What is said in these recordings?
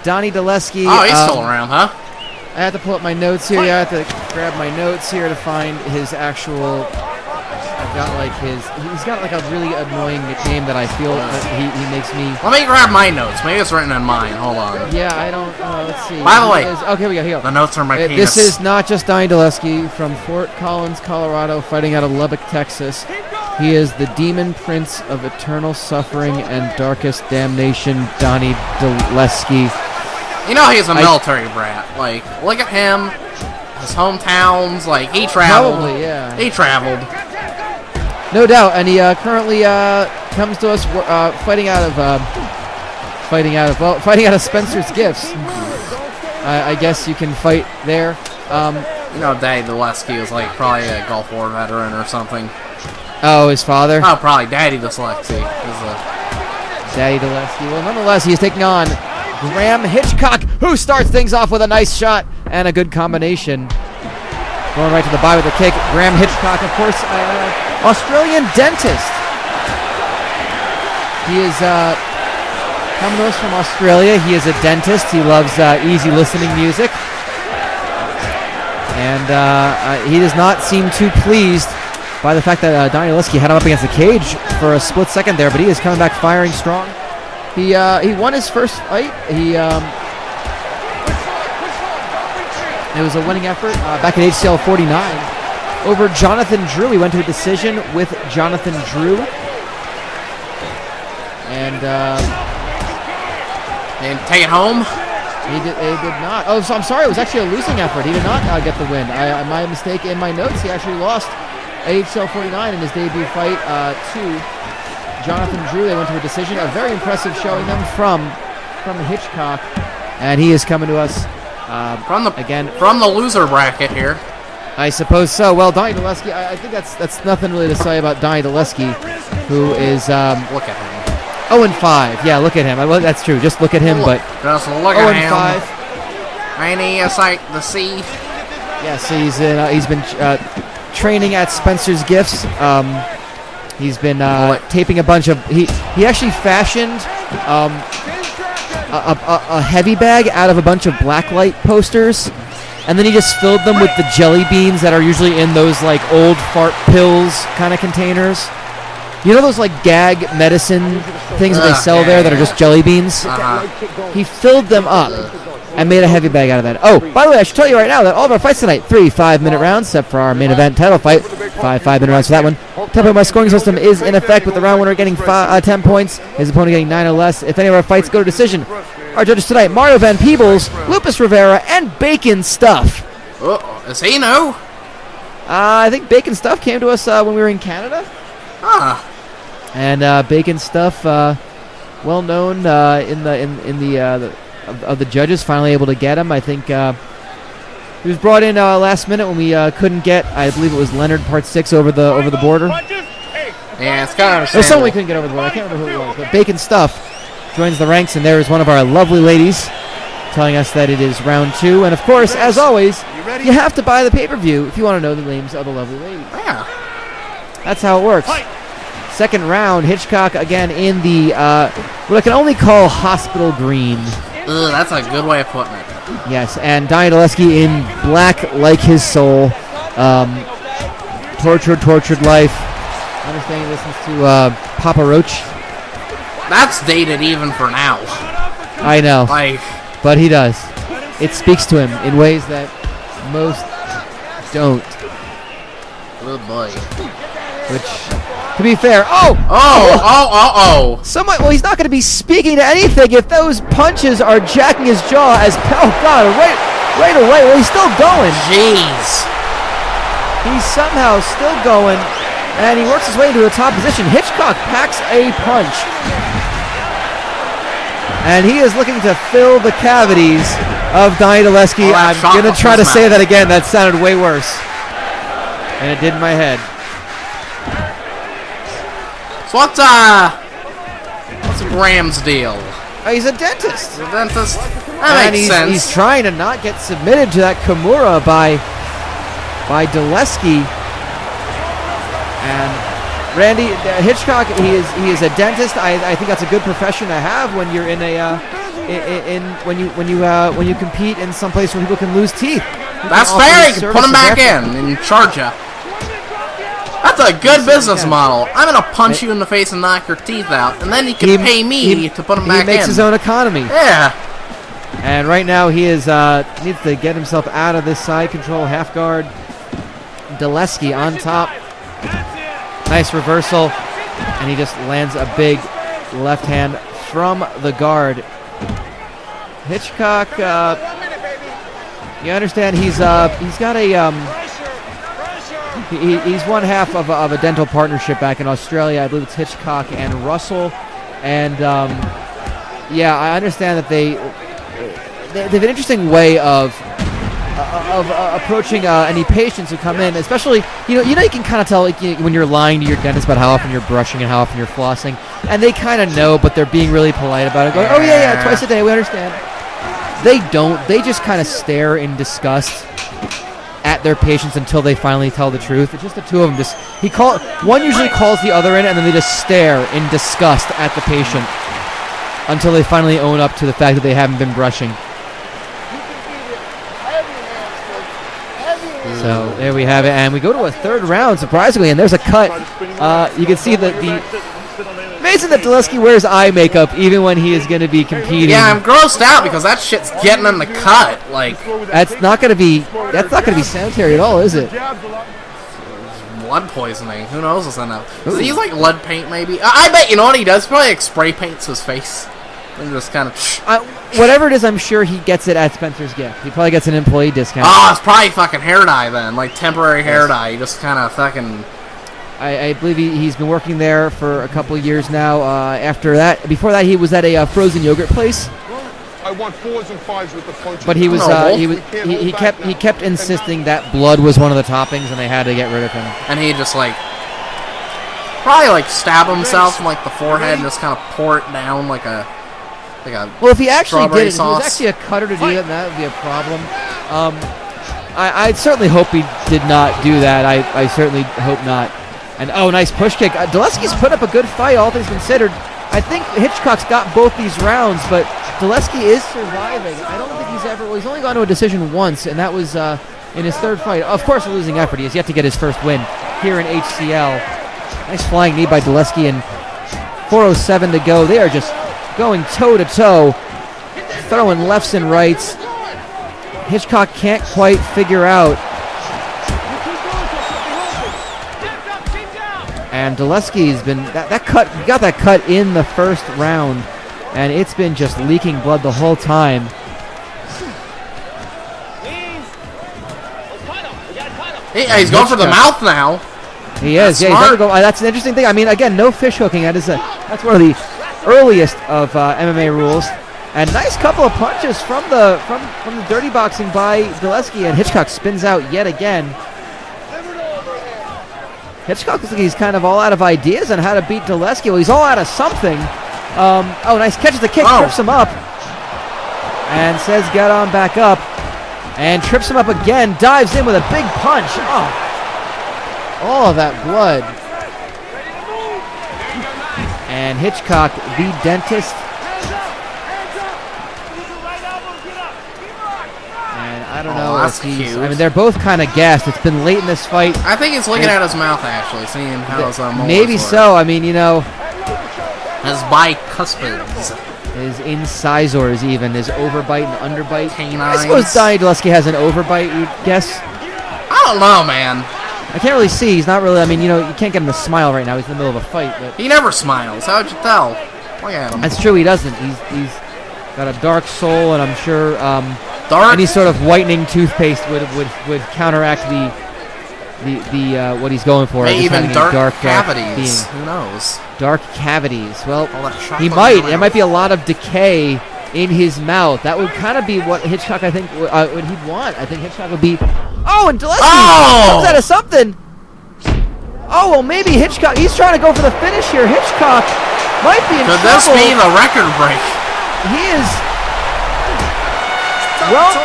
Donnie Dyleski. Oh, he's still around, huh? I have to pull up my notes here. I have to grab my notes here to find his actual. I've got like he's got like a really annoying nickname that I feel that he makes me. Let me grab my notes. Maybe it's written in mine. Hold on. Yeah, I don't. Let's see. By the way, okay, we go here. The notes are my penis. This is not just Donnie Dyleski from Fort Collins, Colorado, fighting out of Lubbock, Texas. He is the demon prince of eternal suffering and darkest damnation, Donnie Dyleski. You know he's a military brat. Like, look at him. His hometowns. Like, he traveled. Probably, yeah. He traveled. No doubt, and he currently comes to us fighting out of Spencer's Gifts. I guess you can fight there. You know, Daddy Dyleski was like probably a Gulf War veteran or something. Oh, his father? Oh, probably Daddy Dyleski. Daddy Dyleski. Well, nonetheless, he is taking on Graham Hitchcock, who starts things off with a nice shot and a good combination. Going right to the body with a kick. Graham Hitchcock, of course, Australian dentist. He is coming to us from Australia. He is a dentist. He loves easy listening music. And he does not seem too pleased by the fact that Donnie Dyleski had him up against the cage for a split second there, but he is coming back firing strong. He won his first fight. It was a winning effort back at HCL 49 over Jonathan Drew. He went to a decision with Jonathan Drew. And take it home? He did not. Oh, so I'm sorry. It was actually a losing effort. He did not get the win. My mistake in my notes. He actually lost HCL 49 in his debut fight to Jonathan Drew. They went to a decision. A very impressive showing them from Hitchcock. And he is coming to us from the loser bracket here. I suppose so. Well, Donnie Dyleski, I think that's nothing really to say about Donnie Dyleski, who is look at him. 0-5. Yeah, look at him. Well, that's true. Just look at him. But just look at him. 0-5. Ain't he a sight to see? Yes, he's been training at Spencer's Gifts. He's been taping a bunch of. He actually fashioned a heavy bag out of a bunch of blacklight posters, and then he just filled them with the jelly beans that are usually in those like old fart pills kind of containers. You know those like gag medicine things that they sell there that are just jelly beans? He filled them up and made a heavy bag out of that. Oh, by the way, I should tell you right now that all of our fights tonight, 3 5-minute rounds, except for our main event title fight, 5 5-minute rounds for that one. Tempo, my scoring system is in effect with the round winner getting 10 points, his opponent getting 9 or less. If any of our fights go to decision, our judges tonight, Mario Van Peebles, Lupus Rivera, and Bacon Stuff. Does he know? I think Bacon Stuff came to us when we were in Canada. And Bacon Stuff, well known in the judges, finally able to get him. I think he was brought in last minute when we couldn't get. I believe it was Leonard Part 6 over the border. Yeah, it's kind of There's someone we couldn't get over the border. I can't remember who it was, but Bacon Stuff joins the ranks, and there is one of our lovely ladies telling us that it is round 2. And of course, as always, you have to buy the pay-per-view if you want to know the names of the lovely ladies. Yeah, that's how it works. Second round, Hitchcock again in the what I can only call hospital green. That's a good way of putting it. Yes, and Donnie Dyleski in black like his soul. Tortured life. I understand he listens to Papa Roach. That's dated even for now. I know. But he does. It speaks to him in ways that most don't. Good boy. Which, to be fair, well, he's not going to be speaking to anything if those punches are jacking his jaw as, right away. Well, he's still going. Jeez. He's somehow still going, and he works his way into a top position. Hitchcock packs a punch. And he is looking to fill the cavities of Donnie Dyleski. I'm going to try to say that again. That sounded way worse. And it did in my head. So what's Graham's deal? He's a dentist. He's a dentist? That makes sense. He's trying to not get submitted to that Kimura by Dyleski. And Randy Hitchcock, he is a dentist. I think that's a good profession to have when you're in a when you compete in some place where people can lose teeth. That's fair. You can put them back in and charge you. That's a good business model. I'm gonna punch you in the face and knock your teeth out, and then you can pay me to put them back in. He makes his own economy. Yeah. And right now he is needs to get himself out of this side control half guard. Dyleski on top. Nice reversal, and he just lands a big left hand from the guard. Hitchcock, you understand he's got a he's one half of a dental partnership back in Australia. I believe it's Hitchcock and Russell, and yeah, I understand that they have an interesting way of approaching any patients who come in, especially you can kind of tell when you're lying to your dentist about how often you're brushing and how often you're flossing, and they kind of know, but they're being really polite about it, going, oh yeah, twice a day, we understand. They don't. They just kind of stare in disgust at their patients until they finally tell the truth. It's just the two of them. One usually calls the other in, and then they just stare in disgust at the patient until they finally own up to the fact that they haven't been brushing. So there we have it, and we go to a third round, surprisingly, and there's a cut. You can see the amazing that Dyleski wears eye makeup even when he is going to be competing. Yeah, I'm grossed out because that shit's getting in the cut. Like that's not going to be sanitary at all, is it? Blood poisoning. Who knows what's in that? Does he use like lead paint maybe? I bet you know what he does. Probably like spray paints his face. And just kind of whatever it is, I'm sure he gets it at Spencer's Gift. He probably gets an employee discount. Oh, it's probably fucking hair dye then, like temporary hair dye. He just kind of fucking. I believe he's been working there for a couple of years now. Before that, he was at a frozen yogurt place. I want 4s and 5s with the punches. But he kept insisting that blood was one of the toppings, and they had to get rid of him. And he just probably stab himself in the forehead and just kind of pour it down like a. Well, if he actually did it, if he sauce. was actually a cutter to do that, that would be a problem. I certainly hope he did not do that. I certainly hope not. And nice push kick. Dyleski's put up a good fight, all things considered. I think Hitchcock's got both these rounds, but Dyleski is surviving. I don't think he's only gone to a decision once, and that was in his third fight. Of course, a losing effort. He has yet to get his first win here in HCL. Nice flying knee by Dyleski, and 4:07 to go. They are just going toe-to-toe, throwing lefts and rights. Hitchcock can't quite figure out. And Dyleski's been got that cut in the first round, and it's been just leaking blood the whole time. He's going for the mouth now. He is. Yeah, he's never go. That's an interesting thing. I mean, again, no fish hooking. That's one of the earliest of MMA rules. And nice couple of punches from the dirty boxing by Dyleski, and Hitchcock spins out yet again. Hitchcock looks like he's kind of all out of ideas on how to beat Dyleski. Well, he's all out of something. Nice, catches the kick, trips him up, and says get on back up, and trips him up again, dives in with a big punch. Oh, all of that blood. And Hitchcock, the dentist. And I don't know if he's... cute. I mean, they're both kind of gassed. It's been late in this fight. I think he's looking at his mouth, actually, seeing how his molars maybe work. so. I mean, His bicuspids. His incisors even. His overbite and underbite. Canines. I suppose Donnie Dyleski has an overbite, you'd guess. I don't know, man. I can't really see. He's not really... I mean, you can't get him to smile right now. He's in the middle of a fight. But He never smiles. How'd you tell? Look at him. that's true, he doesn't. He's got a dark soul, and I'm sure Dark? any sort of whitening toothpaste would counteract the what he's going for. Maybe Just even having a dark cavities. being. Who knows? Dark cavities. Well, All that chocolate he in might. the There mouth. might be a lot of decay in his mouth. That would kind of be what Hitchcock, I think, would he'd want. I think Hitchcock would be... Oh, and Dyleski comes out of something. Oh, well, maybe Hitchcock... He's trying to go for the finish here. Hitchcock might be in Could trouble. this be the record break? He is... Well,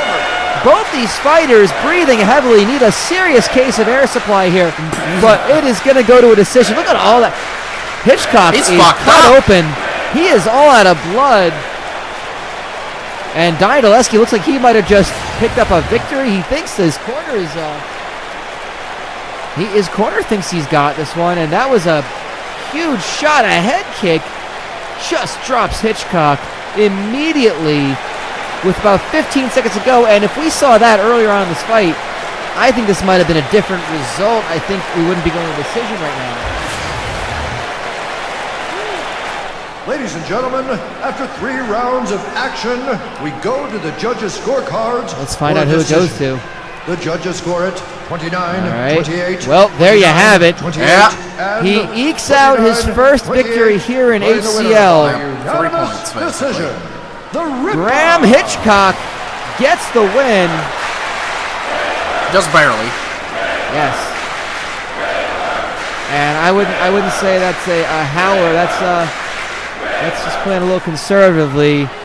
both these fighters breathing heavily need a serious case of air supply here, but it is going to go to a decision. Look at all that. Hitchcock He's is fucked cut up. open. He is all out of blood. And Donnie Dyleski looks like he might have just picked up a victory. He thinks his corner is... his corner thinks he's got this one, and that was a huge shot. A head kick just drops Hitchcock immediately with about 15 seconds to go. And if we saw that earlier on in this fight, I think this might have been a different result. I think we wouldn't be going to a decision right now. Ladies and gentlemen, after 3 rounds of action, we go to the judges' scorecards. Let's find out who it goes to. The judges score it 29-28. Well, there you have it. Yeah. He ekes out his first victory here in HCL. 3 points. Decision. The Graham Hitchcock gets the win. Just barely. Yes. And I wouldn't say that's a howler. That's just playing a little conservatively.